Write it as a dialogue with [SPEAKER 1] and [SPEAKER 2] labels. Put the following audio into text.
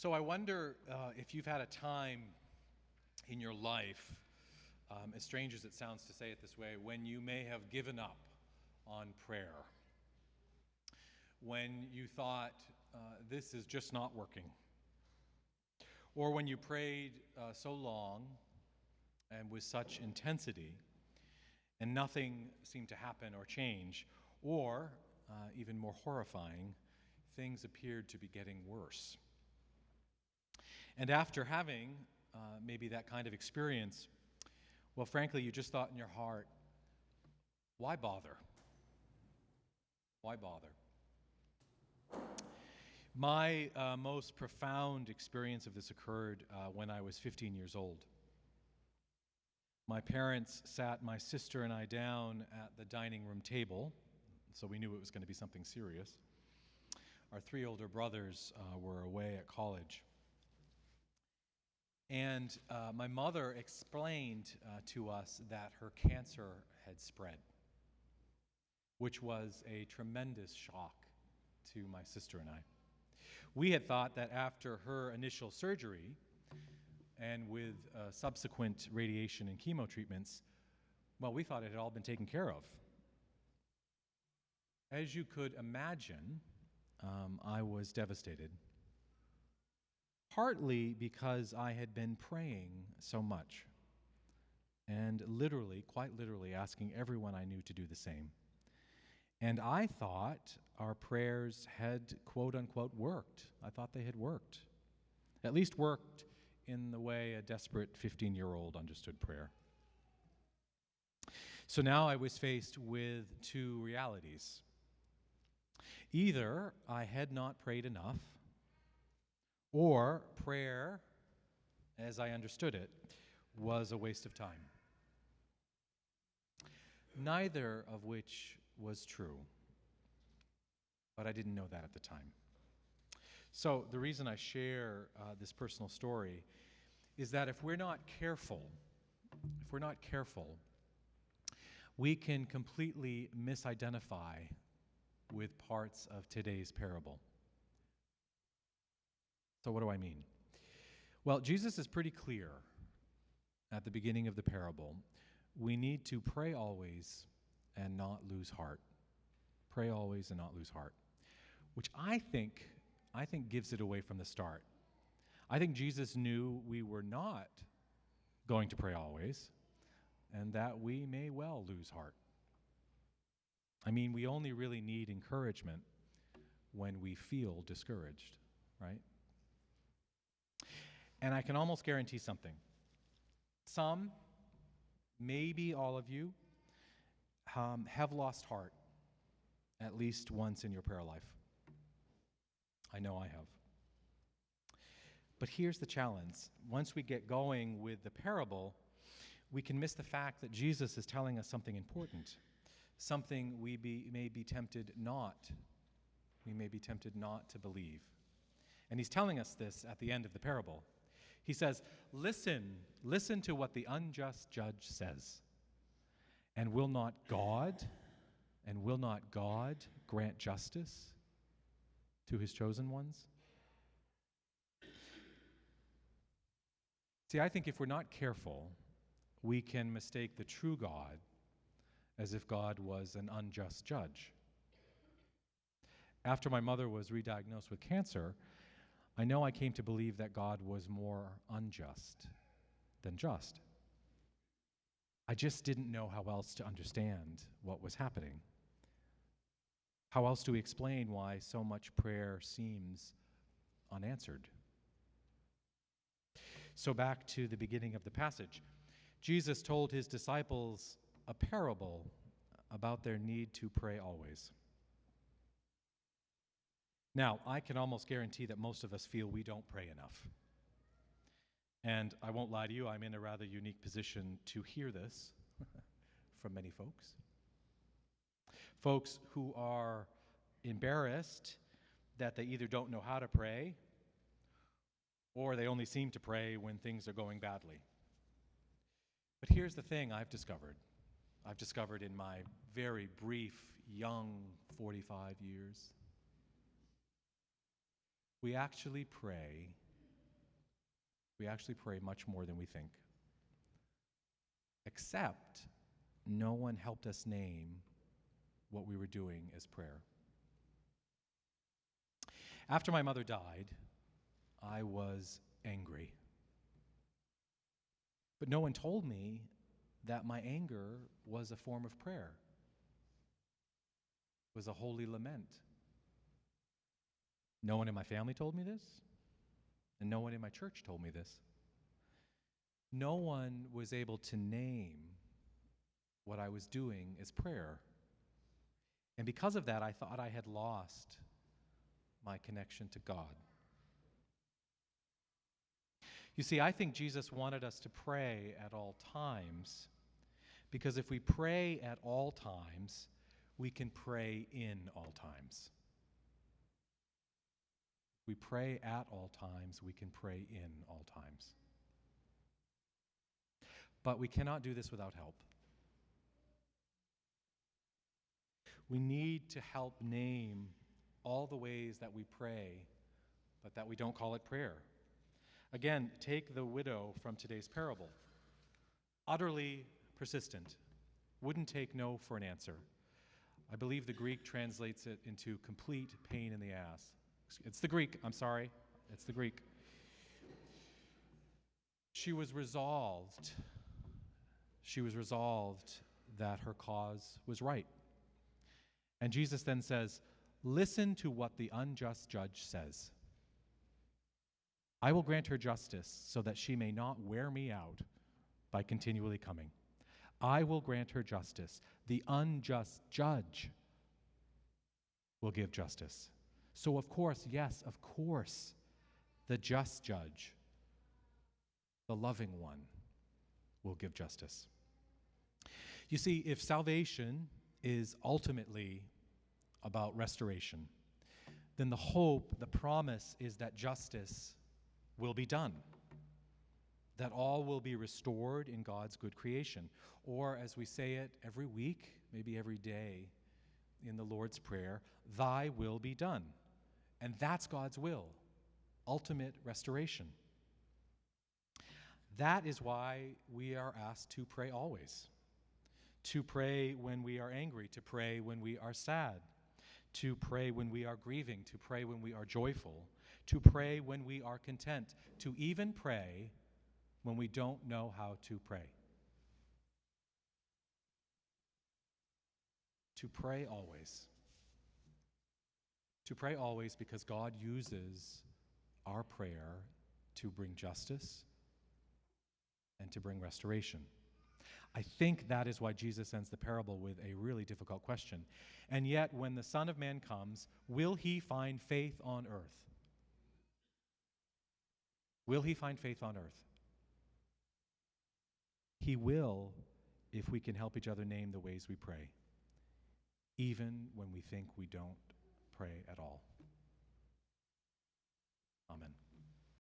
[SPEAKER 1] So I wonder if you've had a time in your life, as strange as it sounds to say it this way, when you may have given up on prayer, when you thought, this is just not working, or when you prayed so long and with such intensity and nothing seemed to happen or change, or, even more horrifying, things appeared to be getting worse. And after having maybe that kind of experience, well, frankly, you just thought in your heart, why bother? Why bother? My most profound experience of this occurred when I was 15 years old. My parents sat my sister and I down at the dining room table, so we knew it was going to be something serious. Our three older brothers were away at college. And my mother explained to us that her cancer had spread, which was a tremendous shock to my sister and I. We had thought that after her initial surgery and with subsequent radiation and chemo treatments, well, we thought it had all been taken care of. As you could imagine, I was devastated. Partly because I had been praying so much and literally, quite literally, asking everyone I knew to do the same. And I thought our prayers had, quote unquote, worked. I thought they had worked. At least worked in the way a desperate 15-year-old understood prayer. So now I was faced with two realities. Either I had not prayed enough, or prayer, as I understood it, was a waste of time. Neither of which was true, but I didn't know that at the time. So the reason I share this personal story is that if we're not careful, we can completely misidentify with parts of today's parable. So what do I mean? Well, Jesus is pretty clear at the beginning of the parable. We need to pray always and not lose heart. Pray always and not lose heart, which I think gives it away from the start. I think Jesus knew we were not going to pray always and that we may well lose heart. I mean, we only really need encouragement when we feel discouraged, right? And I can almost guarantee something. Some, maybe all of you, have lost heart at least once in your prayer life. I know I have. But here's the challenge. Once we get going with the parable, we can miss the fact that Jesus is telling us something important, something we may be tempted not to believe. And he's telling us this at the end of the parable. He says, listen to what the unjust judge says. And will not God grant justice to his chosen ones? See, I think if we're not careful, we can mistake the true God as if God was an unjust judge. After my mother was re-diagnosed with cancer, I know I came to believe that God was more unjust than just. I just didn't know how else to understand what was happening. How else do we explain why so much prayer seems unanswered? So back to the beginning of the passage. Jesus told his disciples a parable about their need to pray always. Now, I can almost guarantee that most of us feel we don't pray enough. And I won't lie to you, I'm in a rather unique position to hear this from many folks. Folks who are embarrassed that they either don't know how to pray or they only seem to pray when things are going badly. But here's the thing I've discovered in my very brief, young 45 years. We actually pray We actually pray much more than we think. Except no one helped us name what we were doing as prayer. After my mother died, I was angry. But no one told me that my anger was a form of prayer. It was a holy lament. No one in my family told me this, and no one in my church told me this. No one was able to name what I was doing as prayer. And because of that, I thought I had lost my connection to God. You see, I think Jesus wanted us to pray at all times, because if we pray at all times, we can pray in all times. We pray at all times, we can pray in all times. But we cannot do this without help. We need to help name all the ways that we pray, but that we don't call it prayer. Again, take the widow from today's parable. Utterly persistent, wouldn't take no for an answer. I believe the Greek translates it into complete pain in the ass. It's the Greek, I'm sorry. It's the Greek. She was resolved. She was resolved that her cause was right. And Jesus then says, listen to what the unjust judge says. I will grant her justice so that she may not wear me out by continually coming. I will grant her justice. The unjust judge will give justice. So of course, yes, of course, the just judge, the loving one, will give justice. You see, if salvation is ultimately about restoration, then the hope, the promise is that justice will be done, that all will be restored in God's good creation. Or as we say it every week, maybe every day in the Lord's Prayer, thy will be done. And that's God's will, ultimate restoration. That is why we are asked to pray always. To pray when we are angry, to pray when we are sad, to pray when we are grieving, to pray when we are joyful, to pray when we are content, to even pray when we don't know how to pray. To pray always. To pray always because God uses our prayer to bring justice and to bring restoration. I think that is why Jesus ends the parable with a really difficult question. And yet, when the Son of Man comes, will he find faith on earth? Will he find faith on earth? He will if we can help each other name the ways we pray, even when we think we don't pray at all. Amen.